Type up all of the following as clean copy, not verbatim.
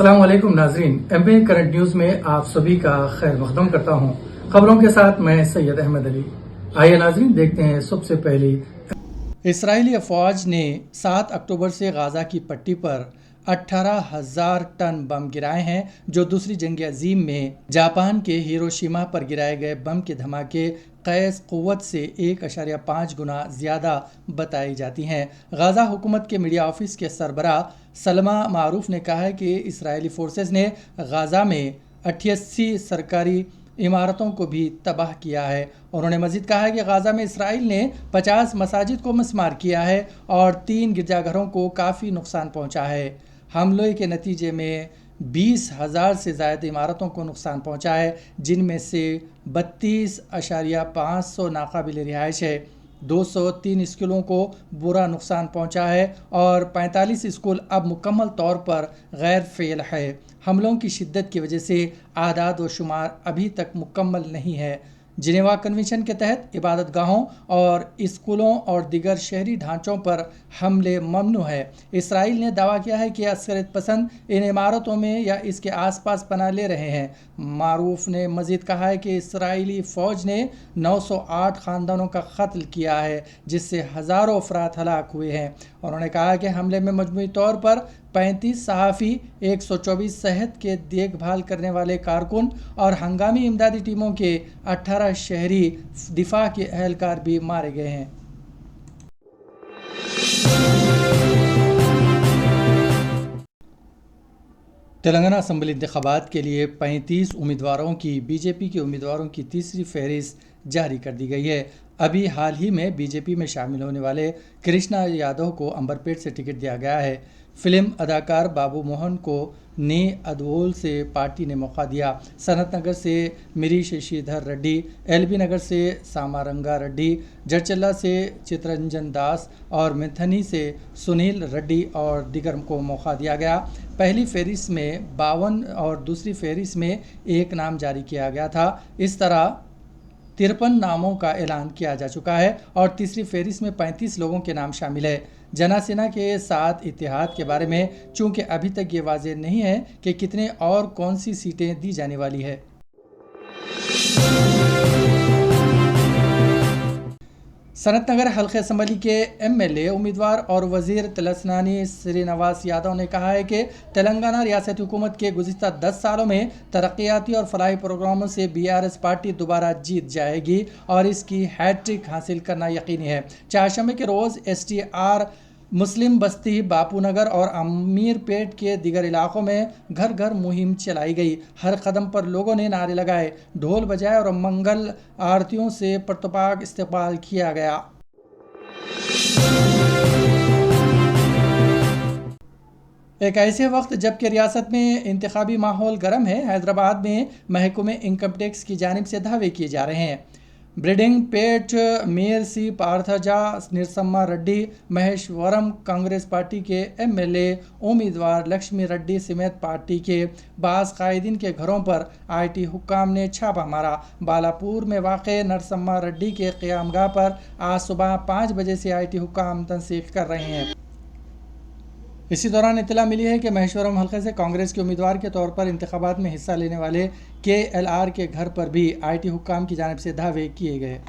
अस्सलाम वालेकुम नाजरीन, एमपी करंट न्यूज में आप सभी का खैर मकदम करता हूं। खबरों के साथ मैं सैयद अहमद अली। आइए नाजरीन देखते हैं सबसे पहले। इसराइली अफवाज ने 7 अक्टूबर से गाजा की पट्टी पर 18,000 टन बम गिराए हैं, जो दूसरी जंग अजीम में जापान के हिरोशिमा पर गिराए गए बम के धमाके क़यास क़ुव्वत से 1.5 गुना ज़्यादा बताई जाती हैं। गाज़ा हुकूमत के मीडिया ऑफिस के सरबरा सलमा मारूफ ने कहा है कि इसराइली फोर्सेस ने गाज़ा में 88 सरकारी इमारतों को भी तबाह किया है। उन्होंने मज़ीद कहा है कि गाज़ा में इसराइल ने 50 मसाजिद को मस्मार किया है और 3 गिरजाघरों को काफ़ी नुकसान पहुंचा है। हमले के नतीजे में 20,000 से ज़्यादा इमारतों को नुकसान पहुंचा है, जिनमें से 32,500 नाकाबिल रिहाइश है। 203 स्कूलों को बुरा नुकसान पहुंचा है और 45 स्कूल अब मुकम्मल तौर पर गैर फ़ेल है। हमलों की शिद्दत की वजह से आदाद व शुमार अभी तक मुकम्मल नहीं है। जिनेवा कन्वेंशन के तहत इबादत गाहों और स्कूलों और दिगर शहरी ढांचों पर हमले ममनू है। इसराइल ने दावा किया है कि असकरत पसंद इन इमारतों में या इसके आसपास पनाह ले रहे हैं। मारूफ ने मज़ीद कहा है कि इसराइली फ़ौज ने 908 ख़ानदानों का कत्ल किया है, जिससे हज़ारों अफराद हलाक हुए हैं। उन्होंने कहा कि हमले में मजमूई तौर पर 35 सहाफ़ी, 124 सेहत के देखभाल करने वाले कारकुन और हंगामी इमदादी टीमों के 18 शहरी दिफा के एहलकार भी मारे गए हैं। तेलंगाना असम्बली इंतखाबात के लिए 35 उम्मीदवारों की बीजेपी के उम्मीदवारों की तीसरी फहरिस्त जारी कर दी गई है। अभी हाल ही में बीजेपी में शामिल होने वाले कृष्णा यादव को अंबरपेट से टिकट दिया गया है। फिल्म अदाकार बाबू मोहन को ने अदवोल से पार्टी ने मौका दिया। सनत नगर से मिरी शशिधर रेड्डी, एलबी नगर से सामारंगा रेड्डी, जड़चल्ला से चित्रंजन दास और मिथनी से सुनील रेड्डी और दिगर को मौका दिया गया। पहली फहरिस्त में 52 और दूसरी फहरिस्त में 1 नाम जारी किया गया था। इस तरह 53 नामों का ऐलान किया जा चुका है और तीसरी फहरिस्त में 35 लोगों के नाम शामिल है। जनासेना के साथ इत्तेहाद के बारे में चूंकि अभी तक ये वाज़ेह नहीं है कि कितने और कौन सी सीटें दी जाने वाली है। सनत नगर हल्के असम्बली के एमएलए उम्मीदवार और वज़ीर तिलस्नानी श्रीनिवास यादव ने कहा है कि तेलंगाना रियासती हुकूमत के गुज़िश्ता 10 सालों में तरक्याती और फलाही प्रोग्रामों से बीआरएस पार्टी दोबारा जीत जाएगी और इसकी हैट्रिक हासिल करना यकीनी है। चारशंबे के रोज़ एसटीआर मुस्लिम बस्ती, बापूनगर और अमीरपेट के दिगर इलाकों में घर घर मुहिम चलाई गई। हर कदम पर लोगों ने नारे लगाए, ढोल बजाए और मंगल आरतियों से परतपाक इस्तकबाल किया गया। एक ऐसे वक्त जबकि रियासत में इंतखाबी माहौल गर्म है, हैदराबाद में महकमे इनकम टैक्स की जानिब से दावे किए जा रहे हैं। ब्रिडिंग पेट मेयर सी पार्थजा निरसम्मा रेड्डी महेश्वरम कांग्रेस पार्टी के एमएलए उम्मीदवार लक्ष्मी रेड्डी समेत पार्टी के बाज़ कायदीन के घरों पर आईटी हुक्काम ने छापा मारा। बालापुर में वाक़े नरसम्मा रेड्डी के क़यामगाह पर आज सुबह 5 बजे से आईटी हुक्काम तंसीख कर रहे हैं। इसी दौरान इत्तला मिली है कि महेश्वरम हल्के से कांग्रेस के उम्मीदवार के तौर पर इंतखाबात में हिस्सा लेने वाले KLR के घर पर भी आईटी हुक्काम की जानिब से दावे किए गए।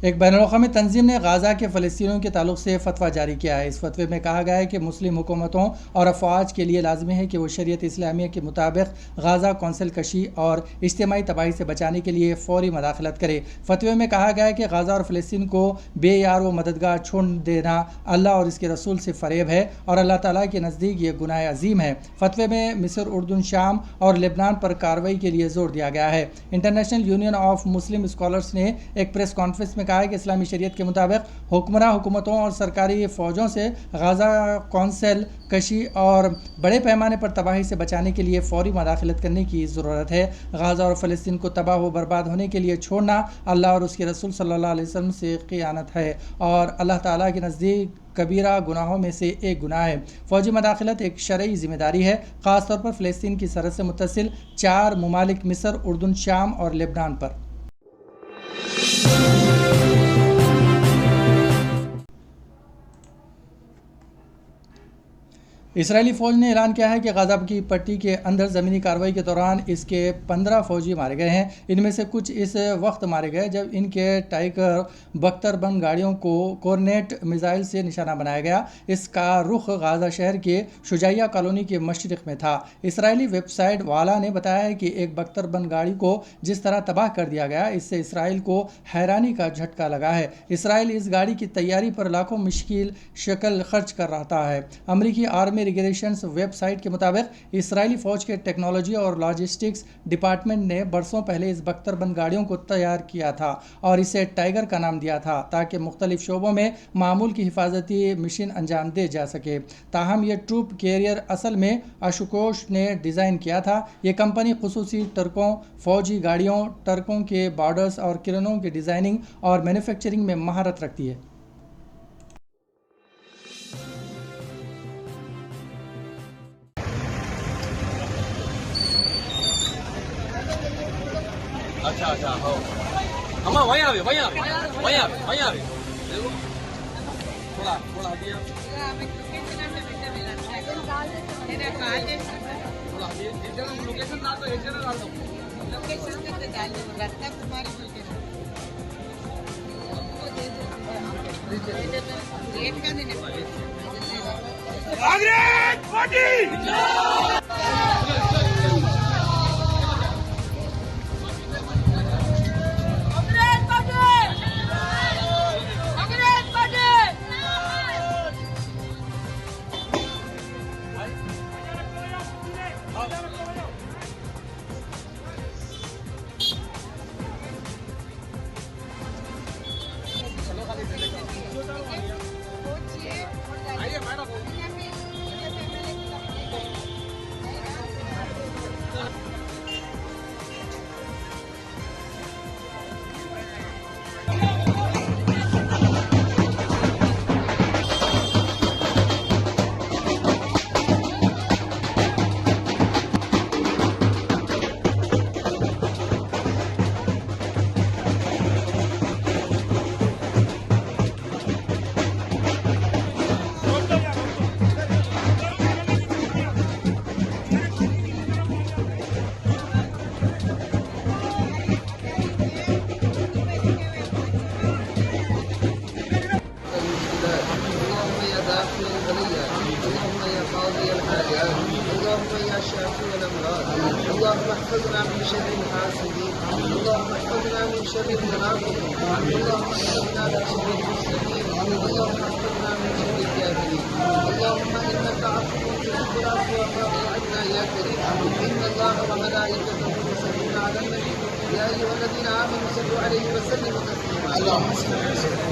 एक बैनुल-अक़वामी तंजीम ने गाज़ा के फ़लस्तीनियों के ताल्लुक़ से फ़तवा जारी किया है। इस फतवे में कहा गया है कि मुस्लिम हुकूमतों और अफ़वाज के लिए लाज़मी है कि वो शरीयत इस्लामिया के मुताबिक गाज़ा कौंसल कशी और इज्तिमाई तबाही से बचाने के लिए फ़ौरी मदाखलत करे। फतवे में कहा गया है कि गाज़ा और फ़लस्तीन को बेयार व मददगार छोड़ देना अल्लाह और इसके रसूल से फ़रेब है और अल्लाह ताला के नज़दीक ये गुनाह अज़ीम है। फतवे में मिस्र, उर्दून, शाम और लेबनान पर कार्रवाई के लिए ज़ोर दिया गया है। International union of Muslim scholars ने एक प्रेस कॉन्फ्रेंस में कहा है कि इस्लामी शरीयत के मुताबिक हुक्मरान हुकूमतों और सरकारी फ़ौजों से गाज़ा कौंसल कशी और बड़े पैमाने पर तबाही से बचाने के लिए फ़ौरी मदाखलत करने की ज़रूरत है। गाज़ा और फ़लस्तीन को तबाह व बर्बाद होने के लिए छोड़ना अल्लाह और उसके रसूल सल्लल्लाहु अलैहि वसल्लम से ख़ियानत है और अल्लाह ताला के नज़दीक कबीरा गुनाहों में से एक गुनाह है। फ़ौजी मदाखलत एक शरई ज़िम्मेदारी है, ख़ास तौर पर फ़लस्तीन की सरहद से मुत्तसिल 4 ममालिक मिस्र, उर्दून, शाम और लेबनान पर। اسرائیلی فوج نے اعلان کیا ہے کہ غزہ کی پٹی کے اندر زمینی کارروائی کے دوران اس کے 15 فوجی مارے گئے ہیں۔ ان میں سے کچھ اس وقت مارے گئے جب ان کے ٹائگر بختر بند گاڑیوں کو کورنیٹ میزائل سے نشانہ بنایا گیا۔ اس کا رخ غزہ شہر کے شجاعیہ کالونی کے مشرق میں تھا۔ اسرائیلی ویب سائٹ والا نے بتایا ہے کہ ایک بختر بند گاڑی کو جس طرح تباہ کر دیا گیا، اس سے اسرائیل کو حیرانی کا جھٹکا لگا ہے۔ اسرائیل اس گاڑی کی تیاری پر لاکھوں مشکل شکل خرچ کر رہا ہے۔ امریکی آرمی ریگولیشنز ویب سائٹ کے مطابق اسرائیلی فوج کے ٹیکنالوجی اور لاجسٹکس ڈپارٹمنٹ نے برسوں پہلے اس بختر بند گاڑیوں کو تیار کیا تھا اور اسے ٹائگر کا نام دیا تھا تاکہ مختلف شعبوں میں معمول کی حفاظتی مشن انجام دے جا سکے۔ تاہم یہ ٹروپ کیریئر اصل میں اشوکوش نے ڈیزائن کیا تھا۔ یہ کمپنی خصوصی ٹرکوں، فوجی گاڑیوں، ٹرکوں کے بارڈرز اور کرنوں کی ڈیزائننگ اور مینوفیکچرنگ میں مہارت رکھتی ہے۔ اچھا ہو ہمارا وہیں آ تھوڑا دیا لوکیشن ڈال دو اللهم احفظنا من شر الحاسدين، اللهم احفظنا من شر المنافقين، اللهم احفظنا من شر المسلمين، اللهم احفظنا من شر الكافرين. اللهم انك عفو تحب العفو فاعف عنا يا كريم. ان الله وملائكته يصلون على النبي يا ايها الذين امنوا صلوا عليه وسلموا تسليما. اللهم صل وسلم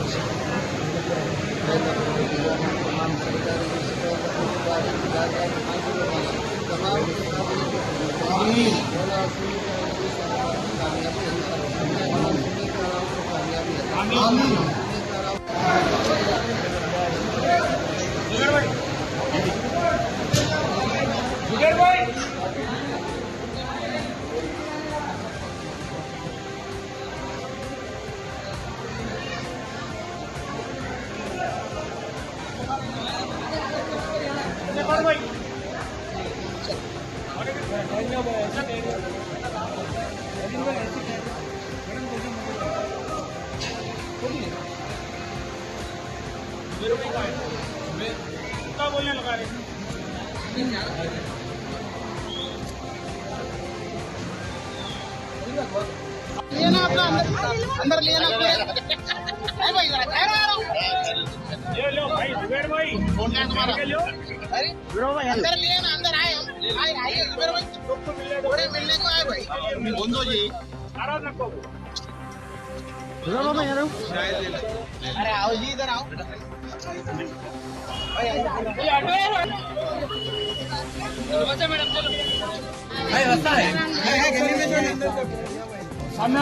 बोलने लगा रहे लेना अपना अंदर लेना है भाई ये लो भाई जुबेर भाई फोन है तुम्हारा लो अरे जुबेर भाई अंदर लेना अंदर आए आए जुबेर भाई थोड़े मिलने को आए भाई बंदो जी सारा रखो जुबेर भाई यार अरे आओ जी इधर आओ मैडम चलो रास्ता है सामने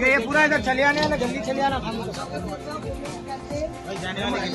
ये पूरा इधर चले आने वाला जल्दी चले आना जाने वाले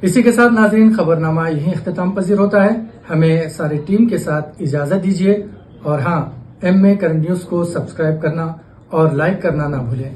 اسی کے ساتھ ناظرین خبرنامہ یہیں اختتام پذیر ہوتا ہے. ہمیں ساری ٹیم کے ساتھ اجازت دیجیے اور ہاں، ایم اے کرنٹ نیوز کو سبسکرائب کرنا اور لائک کرنا نہ بھولیں.